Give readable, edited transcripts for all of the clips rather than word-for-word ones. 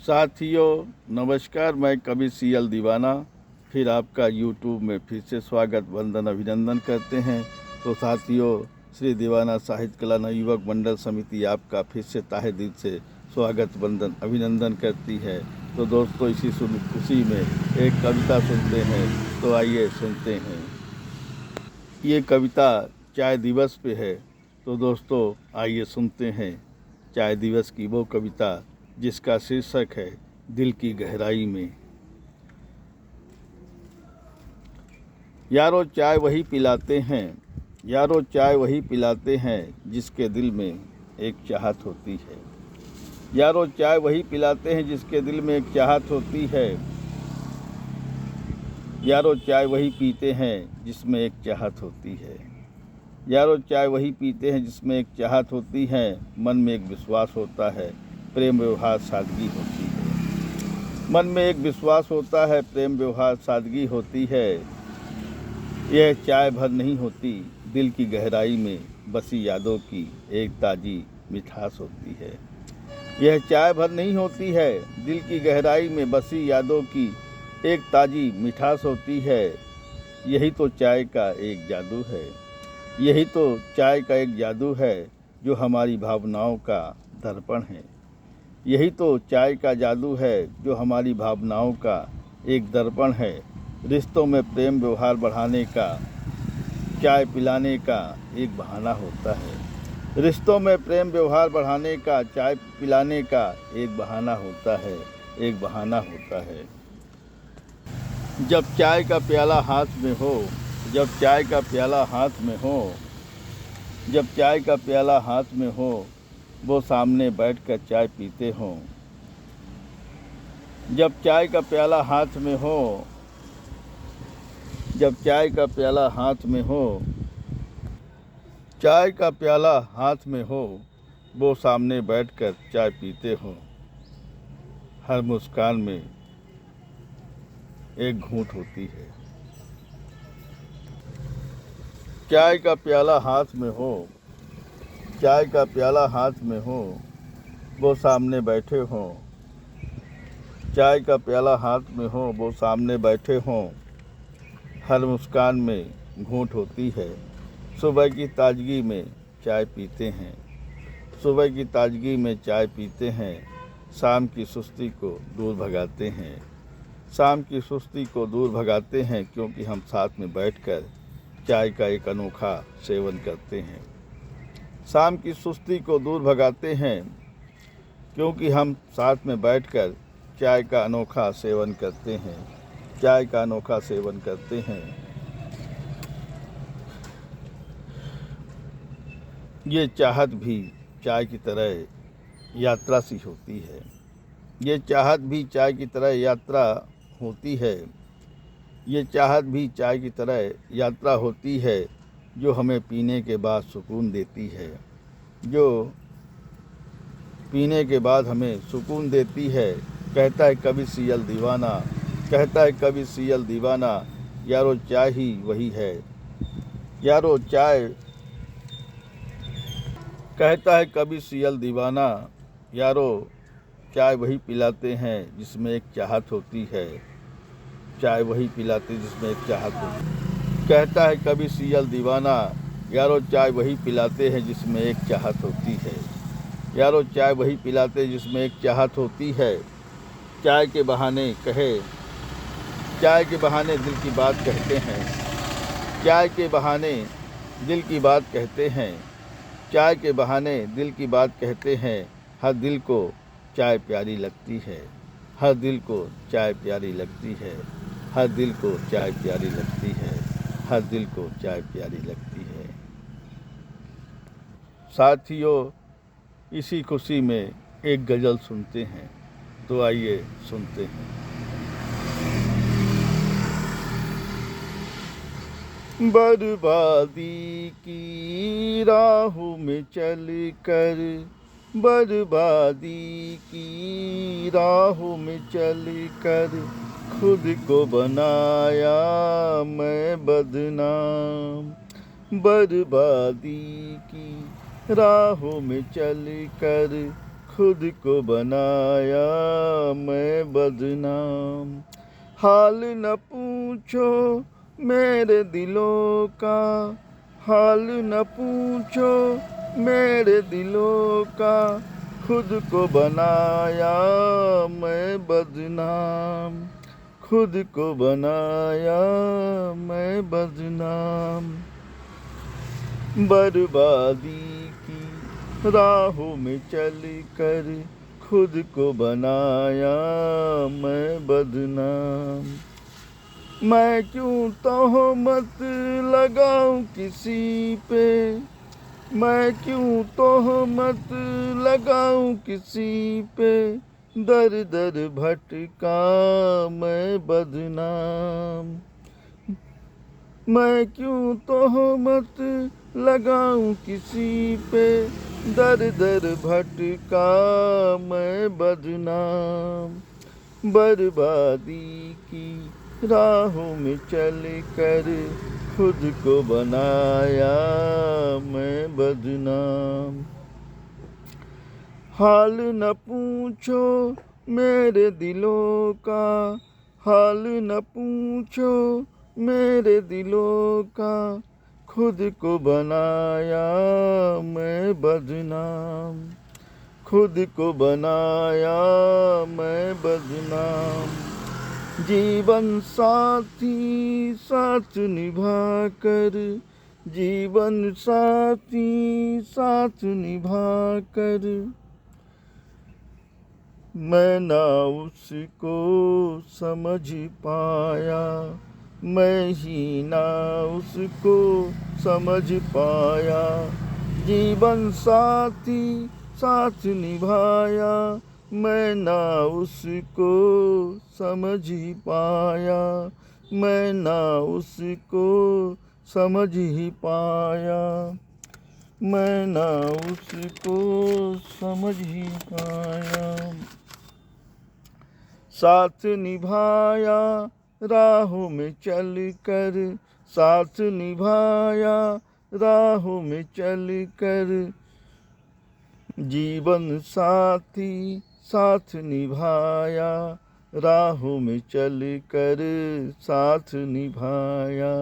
साथियों नमस्कार, मैं कवि सीएल दीवाना फिर आपका यूट्यूब में फिर से स्वागत वंदन अभिनंदन करते हैं। तो साथियों, श्री दीवाना साहित्य कला नवयुवक मंडल समिति आपका फिर से ताहे दिल से स्वागत वंदन अभिनंदन करती है। तो दोस्तों, इसी खुशी में एक कविता सुनते हैं। तो आइए सुनते हैं। ये कविता चाय दिवस पे है। तो दोस्तों आइए सुनते हैं चाय दिवस की वो कविता जिसका शीर्षक है दिल की गहराई में। यारो चाय वही पिलाते हैं, यारो चाय वही पिलाते हैं जिसके दिल में एक चाहत होती है। यारो चाय वही पिलाते हैं जिसके दिल में एक चाहत होती है। यारो चाय वही पीते हैं जिसमें एक चाहत होती है। यारो चाय वही पीते हैं जिसमें एक चाहत होती है। मन में एक विश्वास होता है, प्रेम व्यवहार सादगी होती है। मन में एक विश्वास होता है, प्रेम व्यवहार सादगी होती है। यह चाय भर नहीं होती, दिल की गहराई में बसी यादों की एक ताज़ी मिठास होती है। यह चाय भर नहीं होती है, दिल की गहराई में बसी यादों की एक ताज़ी मिठास होती है। यही तो चाय का एक जादू है, यही तो चाय का एक जादू है जो हमारी भावनाओं का दर्पण है। यही तो चाय का जादू है जो हमारी भावनाओं का एक दर्पण है। रिश्तों में प्रेम व्यवहार बढ़ाने का चाय पिलाने का एक बहाना होता है। रिश्तों में प्रेम व्यवहार बढ़ाने का चाय पिलाने का एक बहाना होता है, एक बहाना होता है। जब चाय का प्याला हाथ में हो, जब चाय का प्याला हाथ में हो, जब चाय का प्याला हाथ में हो, वो सामने बैठकर चाय पीते हों। जब चाय का प्याला हाथ में हो, जब चाय का प्याला हाथ में हो, चाय का प्याला हाथ में हो, वो सामने बैठकर चाय पीते हों। हर मुस्कान में एक घूंट होती है। चाय का प्याला हाथ में हो, चाय का प्याला हाथ में हो, वो सामने बैठे हों। चाय का प्याला हाथ में हो, वो सामने बैठे हों। हर मुस्कान में घूंट होती है। सुबह की ताजगी में चाय पीते हैं, सुबह की ताजगी में चाय पीते हैं। शाम की सुस्ती को दूर भगाते हैं, शाम की सुस्ती को दूर भगाते हैं, क्योंकि हम साथ में बैठकर चाय का एक अनोखा सेवन करते हैं। शाम की सुस्ती को दूर भगाते हैं, क्योंकि हम साथ में बैठकर चाय का अनोखा सेवन करते हैं, चाय का अनोखा सेवन करते हैं। ये चाहत भी चाय की तरह यात्रा सी होती है, ये चाहत भी चाय की तरह यात्रा होती है। ये चाहत भी चाय की तरह यात्रा होती है, जो हमें पीने के बाद सुकून देती है, जो पीने के बाद हमें सुकून देती है। कहता है कवि सीएल दीवाना, कहता है कवि सीएल दीवाना, यारो चाय ही वही है। यारो चाय, कहता है कवि सीएल दीवाना, यारो चाय वही पिलाते हैं जिसमें एक चाहत होती है। चाय वही पिलाते जिसमें एक चाहत होती है। कहता है कवि सीएल दीवाना, यारो चाय वही पिलाते हैं जिसमें एक चाहत होती है। यारो चाय वही पिलाते जिसमें एक चाहत होती है। चाय के बहाने कहे, चाय के बहाने दिल की बात कहते हैं, चाय के बहाने दिल की बात कहते हैं, चाय के बहाने दिल की बात कहते हैं। हर दिल को चाय प्यारी लगती है, हर दिल को चाय प्यारी लगती है, हर दिल को चाय प्यारी लगती है, हर दिल को चाय प्यारी लगती है। साथियों, इसी खुशी में एक गज़ल सुनते हैं। तो आइए सुनते हैं। बर्बादी की राहों में चल कर, बर्बादी की राहों में चल कर, खुद को बनाया मैं बदनाम। बर्बादी की राहों में चल कर, खुद को बनाया मैं बदनाम। हाल न पूछो मेरे दिलों का, हाल न पूछो मेरे दिलों का, खुद को बनाया मैं बदनाम, खुद को बनाया मैं बदनाम। बर्बादी की राहों में चल कर खुद को बनाया मैं बदनाम। मैं क्यों तोहमत लगाऊं किसी पे, मैं क्यों तोहमत लगाऊं किसी पे, दर दर भटका मैं बदनाम। मैं क्यों तोहमत लगाऊं किसी पे, दर दर भटका मैं बदनाम। बर्बादी की राहों में चल कर खुद को बनाया मैं बदनाम। हाल न पूछो मेरे दिलों का, हाल न पूछो मेरे दिलों का, खुद को बनाया मैं बदनाम, खुद को बनाया मैं बदनाम। जीवन साथी साथ निभा कर, जीवन साथी साथ निभा कर, मैं ना उसको समझ पाया, मैं ही ना उसको समझ पाया। जीवन साथी साथ निभाया, मैं ना उसको समझ ही पाया, मैं ना उसको समझ ही पाया, मैं ना उसको समझ ही पाया। साथ निभाया राहों में चल कर, साथ निभाया राहों में चल कर, जीवन साथी साथ निभाया राहों में चल कर, साथ निभाया।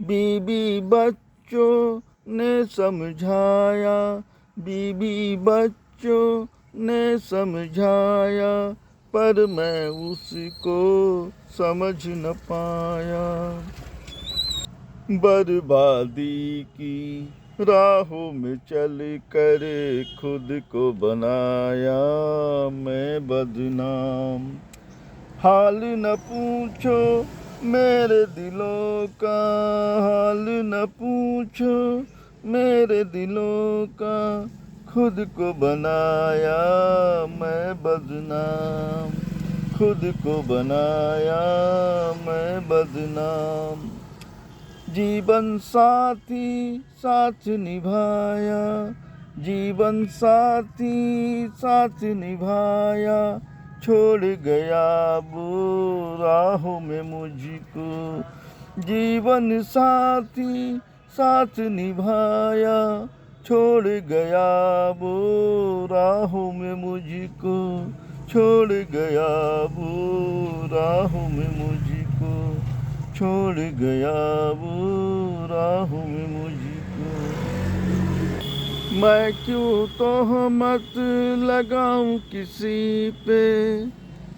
बीबी बच्चों ने समझाया, बीबी बच्चों ने समझाया, पर मैं उसको समझ न पाया। बर्बादी की राहों में चल कर खुद को बनाया मैं बदनाम। हाल न पूछो मेरे दिलों का, हाल न पूछो मेरे दिलों का, खुद को बनाया मैं बदनाम, खुद को बनाया मैं बदनाम। जीवन साथी साथ निभाया, जीवन साथी साथ निभाया, छोड़ गया वो राहों में मुझको। जीवन साथी साथ निभाया, छोड़ गया वो राहों में मुझको, छोड़ गया वो राहों में मुझको, छोड़ गया वो राहों में मुझको। मैं क्यों तोहमत लगाऊं किसी पे,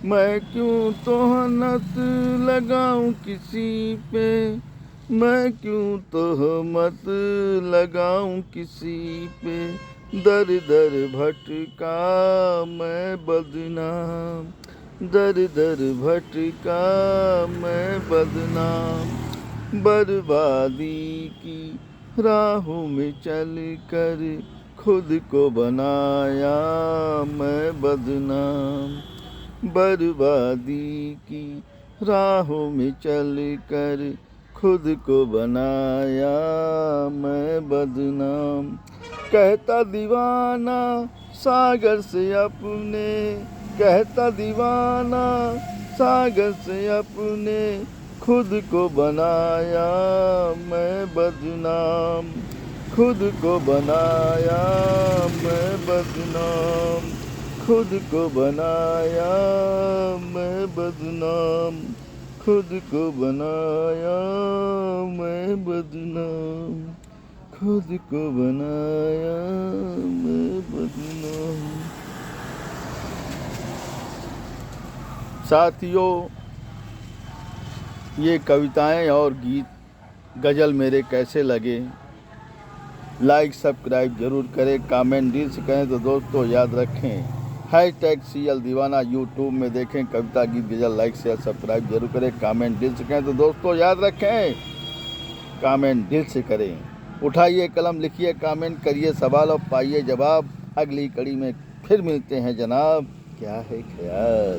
मैं क्यों तोहमत लगाऊं किसी पे, मैं क्यों तोहमत लगाऊं किसी पे, दर दर भटका मैं बदनाम, दर दर भटका मैं बदनाम। बर्बादी की राहों में चल कर खुद को बनाया मैं बदनाम। बर्बादी की राहों में चल कर खुद को बनाया मैं बदनाम। कहता दीवाना सागर से अपने, कहता दीवाना सागर से अपने, खुद को बनाया मैं बदनाम, खुद को बनाया मैं बदनाम। खुद को बनाया मैं बदनाम, खुद को बनाया मैं बदनाम, खुद को बनाया मैं बदनाम। साथियों, ये कविताएं और गीत गज़ल मेरे कैसे लगे, लाइक सब्सक्राइब जरूर करें, कमेंट दिल से करें। तो दोस्तों याद रखें, #CL दीवाना यूट्यूब में देखें, कविता गीत गज़ल, लाइक शेयर सब्सक्राइब जरूर करें, कमेंट दिल से करें। तो दोस्तों याद रखें, कमेंट दिल से करें। उठाइए कलम, लिखिए कमेंट, करिए सवाल और पाइए जवाब। अगली कड़ी में फिर मिलते हैं जनाब, क्या है ख्याल।